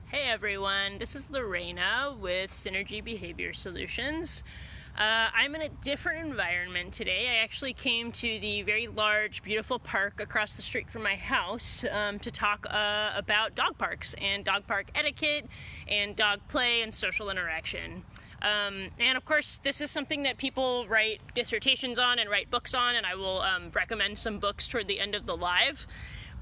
Hey everyone, this is Lorena with Synergy Behavior Solutions. I'm in a different environment today. I actually came to the very large, beautiful park across the street from my house to talk about dog parks and dog park etiquette and dog play and social interaction. And of course, this is something that people write dissertations on and write books on, and I will recommend some books toward the end of the live.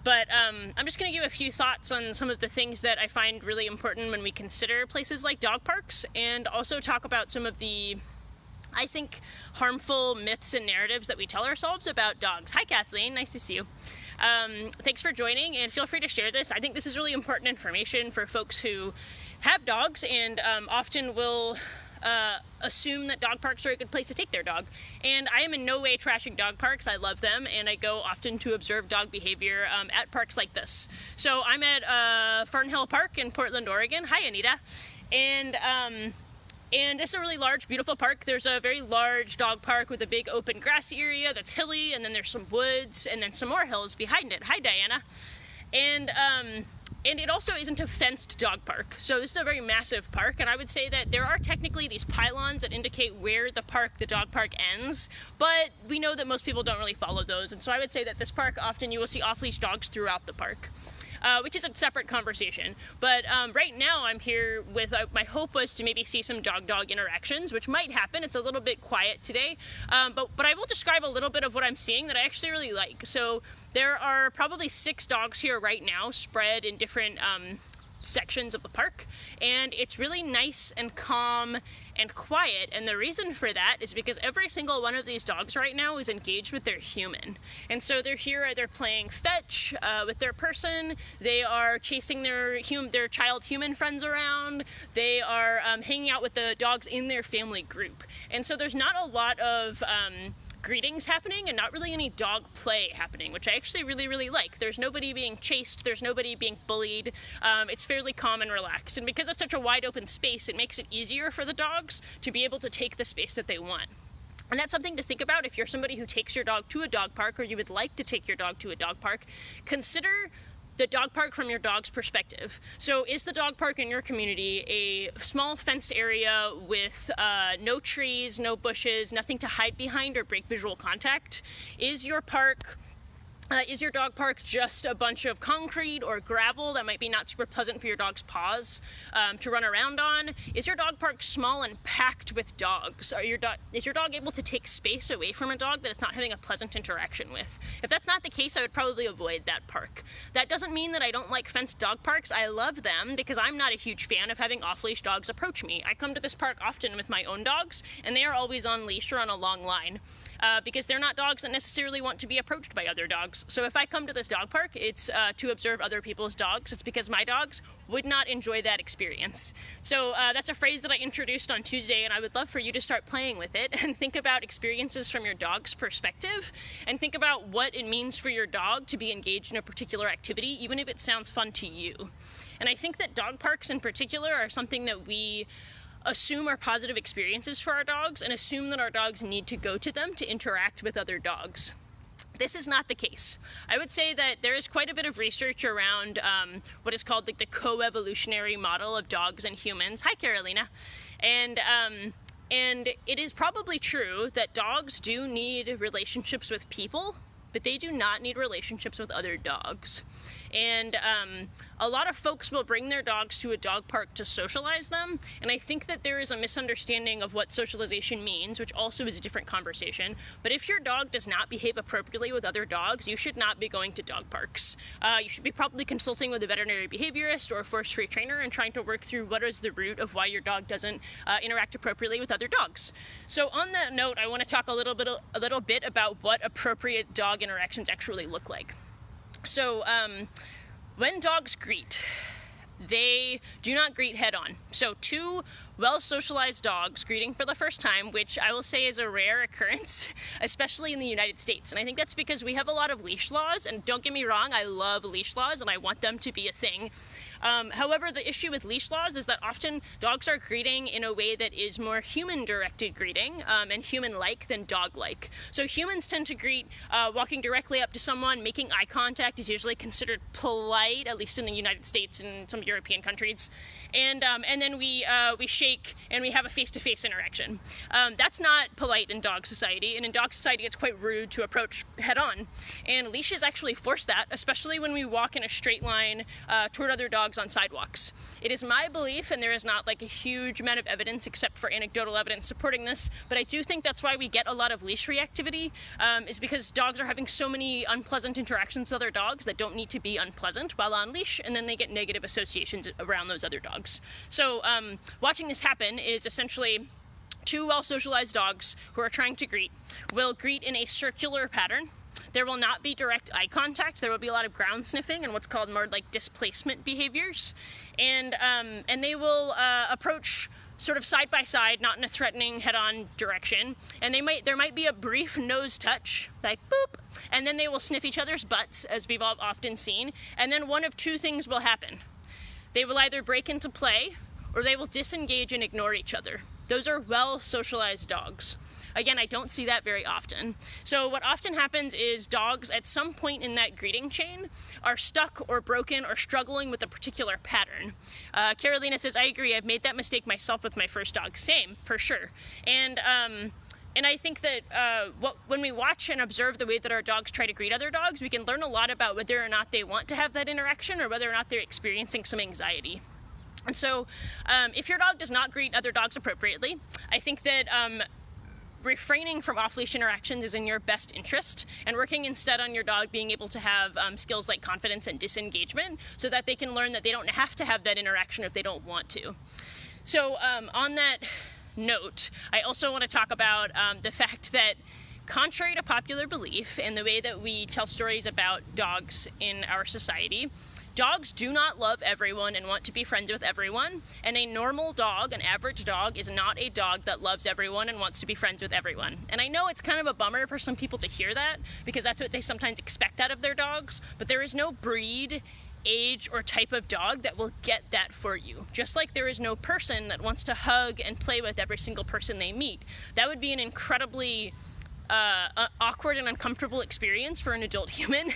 But I'm just going to give a few thoughts on some of the things that I find really important when we consider places like dog parks, and also talk about some of the, I think, harmful myths and narratives that we tell ourselves about dogs. Hi Kathleen, nice to see you. Thanks for joining, and feel free to share this. I think this is really important information for folks who have dogs and often will assume that dog parks are a good place to take their dog. And I am in no way trashing dog parks. I love them, and I go often to observe dog behavior at parks like this. So I'm at Fern Park in Portland, Oregon. Hi, Anita. And this is a really large, beautiful park. There's a very large dog park with a big open grassy area that's hilly, and then there's some woods, and then some more hills behind it. Hi, Diana. And it also isn't a fenced dog park. So this is a very massive park, and I would say that there are technically these pylons that indicate where the dog park ends, but we know that most people don't really follow those. And so I would say that this park, often you will see off-leash dogs throughout the park. Which is a separate conversation. But right now I'm here with, my hope was to maybe see some dog-dog interactions, which might happen. It's a little bit quiet today, but I will describe a little bit of what I'm seeing that I actually really like. So there are probably 6 dogs here right now, spread in different sections of the park, and it's really nice and calm and quiet. And the reason for that is because every single one of these dogs right now is engaged with their human, and so they're here either playing fetch with their person, they are chasing their child human friends around, they are hanging out with the dogs in their family group. And so there's not a lot of greetings happening and not really any dog play happening, which I actually really like. There's nobody being chased, there's nobody being bullied. It's fairly calm and relaxed, and because it's such a wide open space, it makes it easier for the dogs to be able to take the space that they want. And that's something to think about if you're somebody who takes your dog to a dog park, or you would like to take your dog to a dog park. Consider the dog park from your dog's perspective. So is the dog park in your community a small fenced area with no trees, no bushes, nothing to hide behind or break visual contact? Is your dog park just a bunch of concrete or gravel that might be not super pleasant for your dog's paws to run around on? Is your dog park small and packed with dogs? Is your dog able to take space away from a dog that it's not having a pleasant interaction with? If that's not the case, I would probably avoid that park. That doesn't mean that I don't like fenced dog parks. I love them because I'm not a huge fan of having off-leash dogs approach me. I come to this park often with my own dogs, and they are always on leash or on a long line. Because they're not dogs that necessarily want to be approached by other dogs. So if I come to this dog park, it's to observe other people's dogs. It's because my dogs would not enjoy that experience. So that's a phrase that I introduced on Tuesday, and I would love for you to start playing with it and think about experiences from your dog's perspective, and think about what it means for your dog to be engaged in a particular activity, even if it sounds fun to you. And I think that dog parks in particular are something that we assume are positive experiences for our dogs, and assume that our dogs need to go to them to interact with other dogs. This is not the case. I would say that there is quite a bit of research around what is called the co-evolutionary model of dogs and humans. Hi, Carolina. And it is probably true that dogs do need relationships with people, but they do not need relationships with other dogs. And a lot of folks will bring their dogs to a dog park to socialize them, and I think that there is a misunderstanding of what socialization means, which also is a different conversation. But if your dog does not behave appropriately with other dogs, you should not be going to dog parks. You should be probably consulting with a veterinary behaviorist or a force-free trainer and trying to work through what is the root of why your dog doesn't interact appropriately with other dogs. So on that note, I want to talk a little bit about what appropriate dog interactions actually look like. So when dogs greet, they do not greet head on. So two well-socialized dogs greeting for the first time, which I will say is a rare occurrence, especially in the United States. And I think that's because we have a lot of leash laws, and don't get me wrong, I love leash laws and I want them to be a thing. However, the issue with leash laws is that often dogs are greeting in a way that is more human-directed greeting and human-like than dog-like. So humans tend to greet walking directly up to someone, making eye contact is usually considered polite, at least in the United States and some European countries. And then we shake and we have a face-to-face interaction. That's not polite in dog society, and in dog society it's quite rude to approach head-on. And leashes actually force that, especially when we walk in a straight line toward other dogs on sidewalks. It is my belief, and there is not like a huge amount of evidence except for anecdotal evidence supporting this, but I do think that's why we get a lot of leash reactivity, is because dogs are having so many unpleasant interactions with other dogs that don't need to be unpleasant while on leash, and then they get negative associations around those other dogs. So watching this happen is essentially two well-socialized dogs who are trying to greet will greet in a circular pattern. There will not be direct eye contact. There will be a lot of ground sniffing and what's called more like displacement behaviors. And they will approach sort of side by side, not in a threatening head-on direction. And there might be a brief nose touch, like boop, and then they will sniff each other's butts, as we've often seen. And then one of two things will happen. They will either break into play or they will disengage and ignore each other. Those are well-socialized dogs. Again, I don't see that very often. So what often happens is dogs at some point in that greeting chain are stuck or broken or struggling with a particular pattern. Carolina says, I agree, I've made that mistake myself with my first dog. Same, for sure. And I think that when we watch and observe the way that our dogs try to greet other dogs, we can learn a lot about whether or not they want to have that interaction or whether or not they're experiencing some anxiety. And so if your dog does not greet other dogs appropriately, I think that refraining from off-leash interactions is in your best interest, and working instead on your dog being able to have skills like confidence and disengagement so that they can learn that they don't have to have that interaction if they don't want to. So on that note, I also want to talk about the fact that contrary to popular belief and the way that we tell stories about dogs in our society, dogs do not love everyone and want to be friends with everyone, and a normal dog, an average dog, is not a dog that loves everyone and wants to be friends with everyone. And I know it's kind of a bummer for some people to hear that, because that's what they sometimes expect out of their dogs, but there is no breed, age, or type of dog that will get that for you. Just like there is no person that wants to hug and play with every single person they meet. That would be an incredibly awkward and uncomfortable experience for an adult human.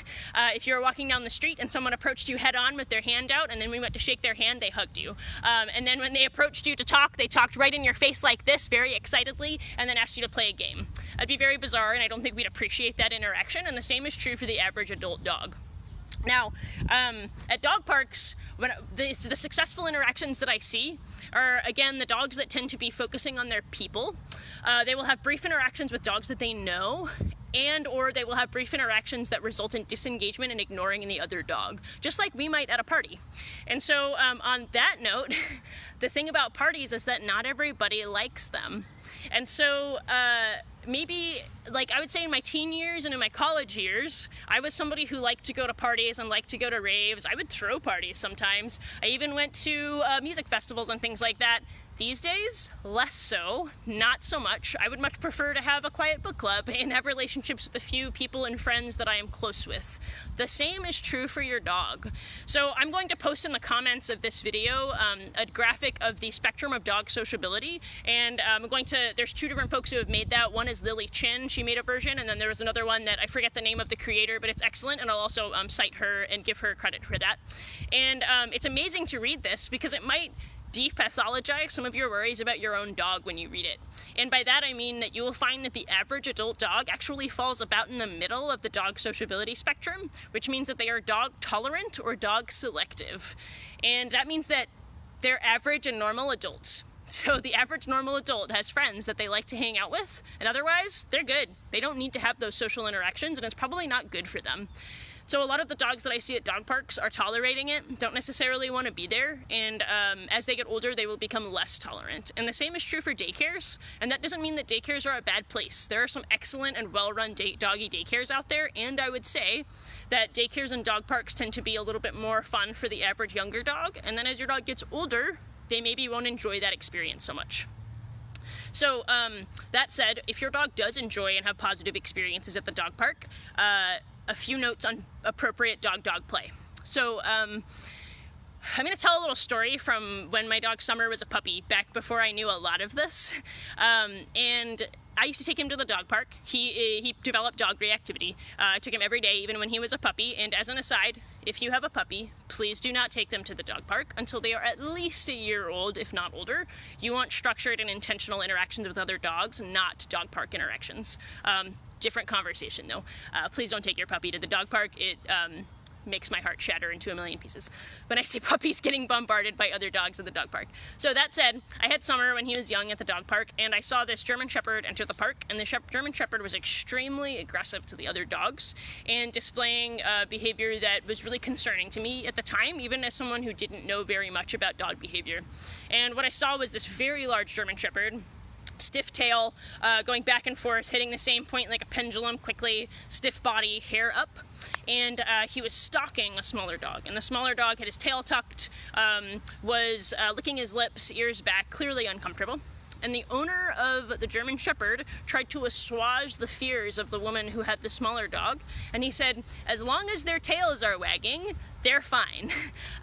If you were walking down the street and someone approached you head on with their hand out, and then we went to shake their hand, they hugged you. And then when they approached you to talk, they talked right in your face like this, very excitedly, and then asked you to play a game. That'd be very bizarre, and I don't think we'd appreciate that interaction, and the same is true for the average adult dog. Now, at dog parks, the successful interactions that I see are, again, the dogs that tend to be focusing on their people. They will have brief interactions with dogs that they know, and or they will have brief interactions that result in disengagement and ignoring the other dog, just like we might at a party. And so on that note, the thing about parties is that not everybody likes them. And so maybe, like, I would say in my teen years and in my college years, I was somebody who liked to go to parties and liked to go to raves. I would throw parties sometimes. I even went to music festivals and things like that. These days, less so, not so much. I would much prefer to have a quiet book club and have relationships with a few people and friends that I am close with. The same is true for your dog. So I'm going to post in the comments of this video a graphic of the spectrum of dog sociability, and there's two different folks who have made that. One is Lily Chin, she made a version, and then there was another one that I forget the name of the creator, but it's excellent, and I'll also cite her and give her credit for that. And it's amazing to read this because it might depathologize some of your worries about your own dog when you read it. And by that I mean that you will find that the average adult dog actually falls about in the middle of the dog sociability spectrum, which means that they are dog tolerant or dog selective. And that means that they're average and normal adults. So the average normal adult has friends that they like to hang out with, and otherwise they're good. They don't need to have those social interactions, and it's probably not good for them. So a lot of the dogs that I see at dog parks are tolerating it, don't necessarily want to be there, and as they get older, they will become less tolerant. And the same is true for daycares, and that doesn't mean that daycares are a bad place. There are some excellent and well-run doggy daycares out there, and I would say that daycares and dog parks tend to be a little bit more fun for the average younger dog, and then as your dog gets older, they maybe won't enjoy that experience so much. So that said, if your dog does enjoy and have positive experiences at the dog park, a few notes on appropriate dog-dog play. So I'm going to tell a little story from when my dog Summer was a puppy, back before I knew a lot of this. And I used to take him to the dog park. He developed dog reactivity. I took him every day, even when he was a puppy. And as an aside, if you have a puppy, please do not take them to the dog park until they are at least a year old, if not older. You want structured and intentional interactions with other dogs, not dog park interactions. Different conversation, though. Please don't take your puppy to the dog park. It makes my heart shatter into a million pieces when I see puppies getting bombarded by other dogs at the dog park. So that said, I had Summer when he was young at the dog park, and I saw this German Shepherd enter the park, and the German Shepherd was extremely aggressive to the other dogs and displaying behavior that was really concerning to me at the time, even as someone who didn't know very much about dog behavior. And what I saw was this very large German Shepherd, stiff tail, going back and forth, hitting the same point like a pendulum quickly, stiff body, hair up. And he was stalking a smaller dog, and the smaller dog had his tail tucked, was licking his lips, ears back, clearly uncomfortable. And the owner of the German Shepherd tried to assuage the fears of the woman who had the smaller dog, and he said, as long as their tails are wagging, they're fine.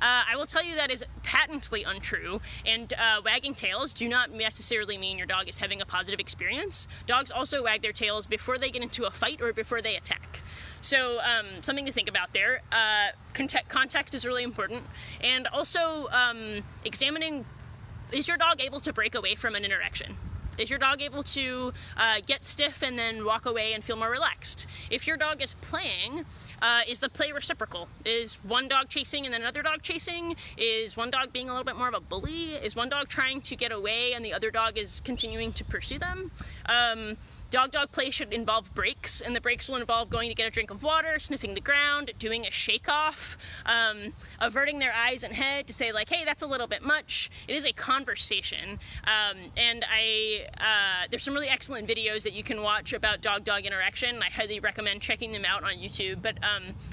I will tell you that is patently untrue, and wagging tails do not necessarily mean your dog is having a positive experience. Dogs also wag their tails before they get into a fight or before they attack. So something to think about there. Context is really important, and also examining, is your dog able to break away from an interaction? Is your dog able to get stiff and then walk away and feel more relaxed? If your dog is playing, is the play reciprocal? Is one dog chasing and then another dog chasing? Is one dog being a little bit more of a bully? Is one dog trying to get away and the other dog is continuing to pursue them? Dog-dog play should involve breaks, and the breaks will involve going to get a drink of water, sniffing the ground, doing a shake-off, averting their eyes and head to say, like, hey, that's a little bit much. It is a conversation, and there's some really excellent videos that you can watch about dog-dog interaction. I highly recommend checking them out on YouTube, but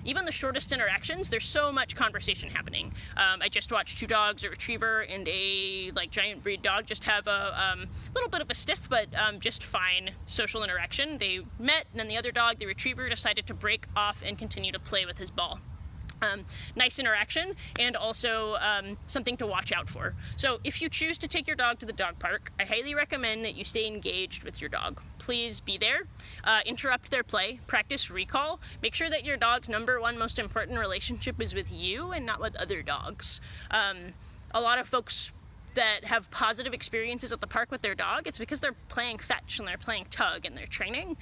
even the shortest interactions, there's so much conversation happening. I just watched two dogs, a retriever and a giant breed dog, just have a little bit of a stiff, but just fine social interaction. They met, and then the other dog, the retriever, decided to break off and continue to play with his ball. Nice interaction, and also something to watch out for. So if you choose to take your dog to the dog park, I highly recommend that you stay engaged with your dog. Please be there, interrupt their play, practice recall, make sure that your dog's #1 most important relationship is with you and not with other dogs. A lot of folks that have positive experiences at the park with their dog, it's because they're playing fetch and they're playing tug and they're training.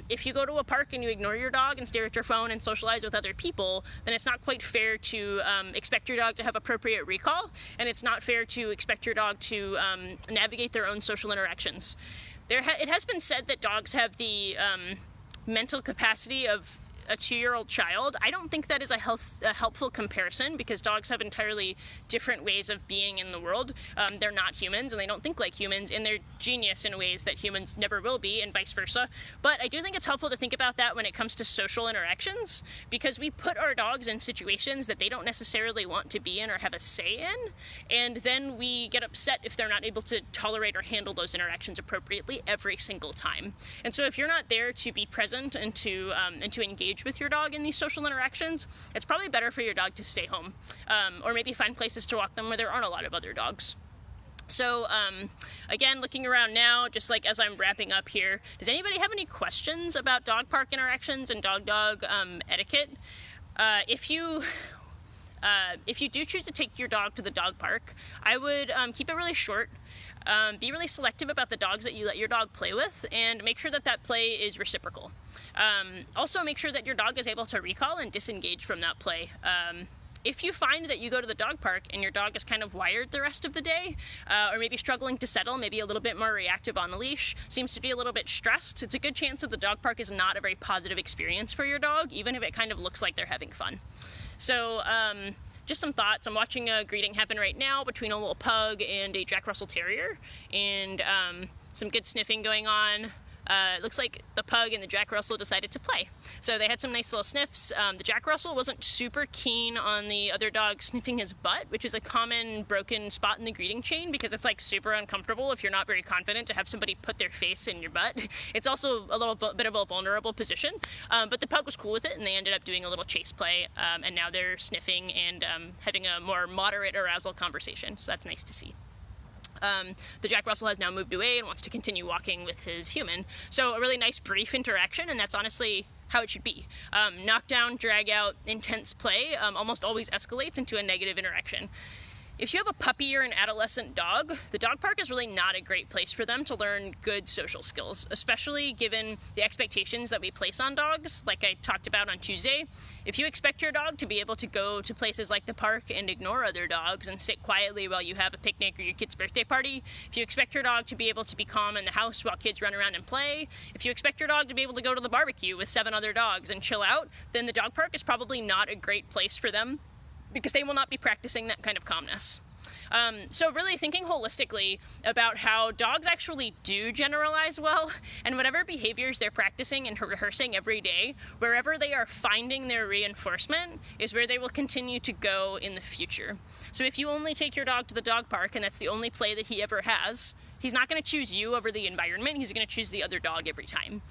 If you go to a park and you ignore your dog and stare at your phone and socialize with other people, then it's not quite fair to expect your dog to have appropriate recall, and it's not fair to expect your dog to navigate their own social interactions. It has been said that dogs have the mental capacity of a 2-year-old child. I don't think that is a helpful comparison, because dogs have entirely different ways of being in the world. They're not humans, and they don't think like humans, and they're genius in ways that humans never will be, and vice versa. But I do think it's helpful to think about that when it comes to social interactions, because we put our dogs in situations that they don't necessarily want to be in or have a say in, and then we get upset if they're not able to tolerate or handle those interactions appropriately every single time. And so if you're not there to be present and to engage with your dog in these social interactions, it's probably better for your dog to stay home, or maybe find places to walk them where there aren't a lot of other dogs. So again, looking around now, just like as I'm wrapping up here, does anybody have any questions about dog park interactions and dog-dog etiquette? If you do choose to take your dog to the dog park, I would keep it really short. Be really selective about the dogs that you let your dog play with, and make sure that that play is reciprocal. Also, make sure that your dog is able to recall and disengage from that play. If you find that you go to the dog park and your dog is kind of wired the rest of the day, or maybe struggling to settle, maybe a little bit more reactive on the leash, seems to be a little bit stressed, it's a good chance that the dog park is not a very positive experience for your dog, even if it kind of looks like they're having fun. So just some thoughts. I'm watching a greeting happen right now between a little pug and a Jack Russell Terrier, and some good sniffing going on. it looks like the pug and the Jack Russell decided to play. So they had some nice little sniffs. The Jack Russell wasn't super keen on the other dog sniffing his butt, which is a common broken spot in the greeting chain because it's like super uncomfortable if you're not very confident to have somebody put their face in your butt. It's also a little bit of a vulnerable position, but the pug was cool with it, and they ended up doing a little chase play, and now they're sniffing and having a more moderate arousal conversation, so that's nice to see. The Jack Russell has now moved away and wants to continue walking with his human. So a really nice brief interaction, and that's honestly how it should be. Knockdown, drag out, intense play almost always escalates into a negative interaction. If you have a puppy or an adolescent dog, the dog park is really not a great place for them to learn good social skills, especially given the expectations that we place on dogs, like I talked about on Tuesday. If you expect your dog to be able to go to places like the park and ignore other dogs and sit quietly while you have a picnic or your kid's birthday party, if you expect your dog to be able to be calm in the house while kids run around and play, if you expect your dog to be able to go to the barbecue with 7 other dogs and chill out, then the dog park is probably not a great place for them, because they will not be practicing that kind of calmness. So really thinking holistically about how dogs actually do generalize well, and whatever behaviors they're practicing and rehearsing every day, wherever they are finding their reinforcement is where they will continue to go in the future. So if you only take your dog to the dog park and that's the only play that he ever has, he's not going to choose you over the environment. He's going to choose the other dog every time.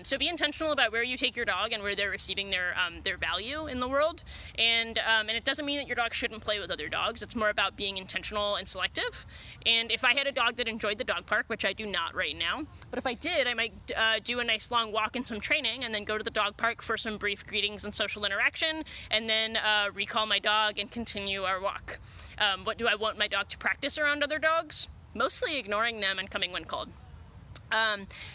So be intentional about where you take your dog and where they're receiving their value in the world. And it doesn't mean that your dog shouldn't play with other dogs. It's more about being intentional and selective. And if I had a dog that enjoyed the dog park, which I do not right now, but if I did, I might do a nice long walk and some training and then go to the dog park for some brief greetings and social interaction, and then recall my dog and continue our walk. What do I want my dog to practice around other dogs? Mostly ignoring them and coming when called.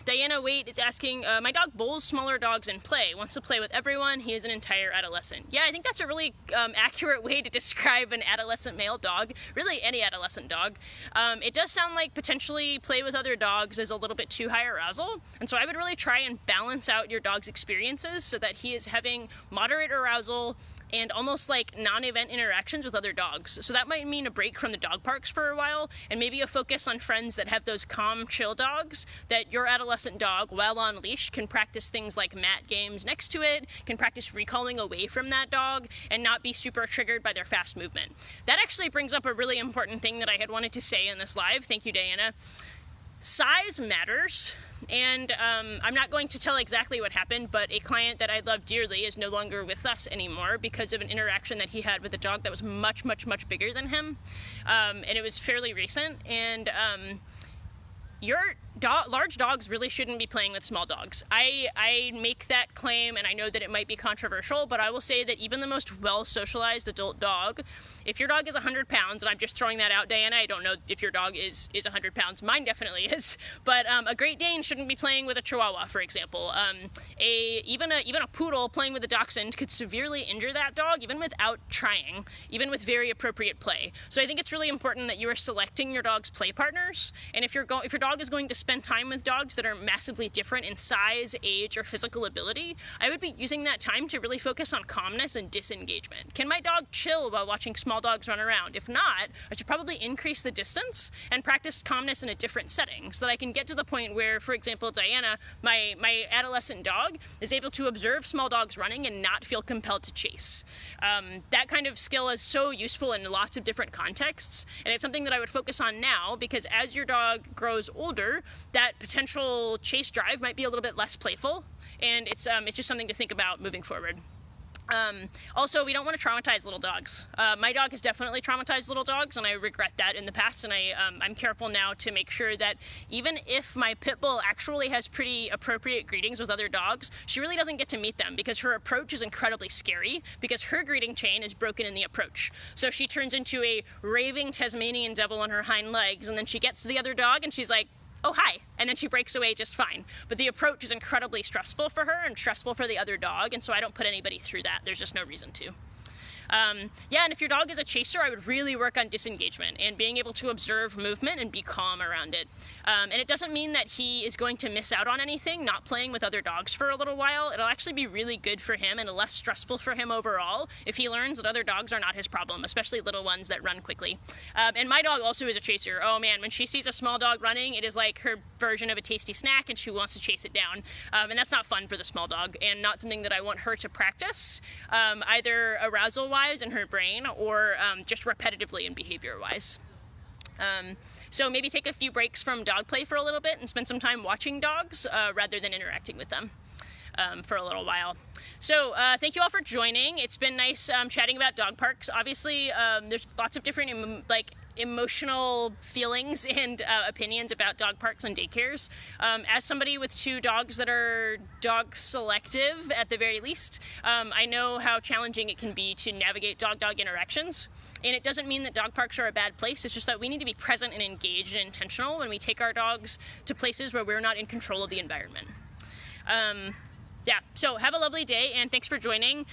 Diana Waite is asking, my dog bowls smaller dogs in play, wants to play with everyone, he is an entire adolescent. Yeah, I think that's a really accurate way to describe an adolescent male dog, really any adolescent dog. It does sound like potentially play with other dogs is a little bit too high arousal, and so I would really try and balance out your dog's experiences so that he is having moderate arousal and almost like non-event interactions with other dogs. So that might mean a break from the dog parks for a while, and maybe a focus on friends that have those calm, chill dogs that your adolescent dog, while on leash, can practice things like mat games next to it, can practice recalling away from that dog, and not be super triggered by their fast movement. That actually brings up a really important thing that I had wanted to say in this live. Thank you, Diana. Size matters. And I'm not going to tell exactly what happened, but a client that I love dearly is no longer with us anymore because of an interaction that he had with a dog that was much, much, much bigger than him. And it was fairly recent. And large dogs really shouldn't be playing with small dogs. I make that claim, and I know that it might be controversial, but I will say that even the most well-socialized adult dog, if your dog is 100 pounds, and I'm just throwing that out, Diana, I don't know if your dog is 100 pounds, mine definitely is, but a Great Dane shouldn't be playing with a Chihuahua, for example. Even a poodle playing with a Dachshund could severely injure that dog, even without trying, even with very appropriate play. So I think it's really important that you are selecting your dog's play partners, and if your dog is going to spend time with dogs that are massively different in size, age, or physical ability, I would be using that time to really focus on calmness and disengagement. Can my dog chill while watching small dogs run around? If not, I should probably increase the distance and practice calmness in a different setting so that I can get to the point where, for example, Diana, my adolescent dog, is able to observe small dogs running and not feel compelled to chase. That kind of skill is so useful in lots of different contexts, and it's something that I would focus on now because as your dog grows older, that potential chase drive might be a little bit less playful, and it's just something to think about moving forward. Also, we don't want to traumatize little dogs. My dog has definitely traumatized little dogs, and I regret that in the past, and I'm careful now to make sure that even if my pit bull actually has pretty appropriate greetings with other dogs, she really doesn't get to meet them because her approach is incredibly scary because her greeting chain is broken in the approach. So she turns into a raving Tasmanian devil on her hind legs, and then she gets to the other dog and she's like, oh, hi, and then she breaks away just fine. But the approach is incredibly stressful for her and stressful for the other dog, and so I don't put anybody through that. There's just no reason to. Yeah, and if your dog is a chaser, I would really work on disengagement and being able to observe movement and be calm around it. And it doesn't mean that he is going to miss out on anything, not playing with other dogs for a little while. It'll actually be really good for him and less stressful for him overall if he learns that other dogs are not his problem, especially little ones that run quickly. And my dog also is a chaser. Oh man, when she sees a small dog running, it is like her version of a tasty snack and she wants to chase it down. And that's not fun for the small dog and not something that I want her to practice, either arousal-wise in her brain or just repetitively and behavior-wise. So maybe take a few breaks from dog play for a little bit and spend some time watching dogs rather than interacting with them for a little while. So thank you all for joining. It's been nice chatting about dog parks. Obviously, there's lots of different emotional feelings and opinions about dog parks and daycares. As somebody with 2 dogs that are dog selective at the very least, I know how challenging it can be to navigate dog-dog interactions. And it doesn't mean that dog parks are a bad place. It's just that we need to be present and engaged and intentional when we take our dogs to places where we're not in control of the environment. Yeah, so have a lovely day and thanks for joining.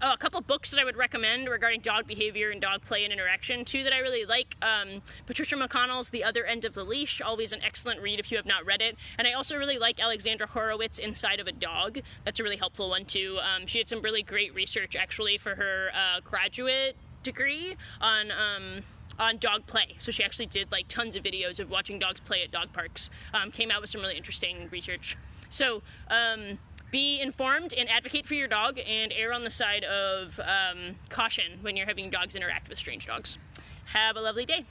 A couple books that I would recommend regarding dog behavior and dog play and interaction too that I really like. Patricia McConnell's The Other End of the Leash, always an excellent read if you have not read it. And I also really like Alexandra Horowitz' Inside of a Dog. That's a really helpful one too. She had some really great research actually for her graduate degree on dog play. So she actually did like tons of videos of watching dogs play at dog parks. Came out with some really interesting research. So be informed and advocate for your dog and err on the side of caution when you're having dogs interact with strange dogs. Have a lovely day.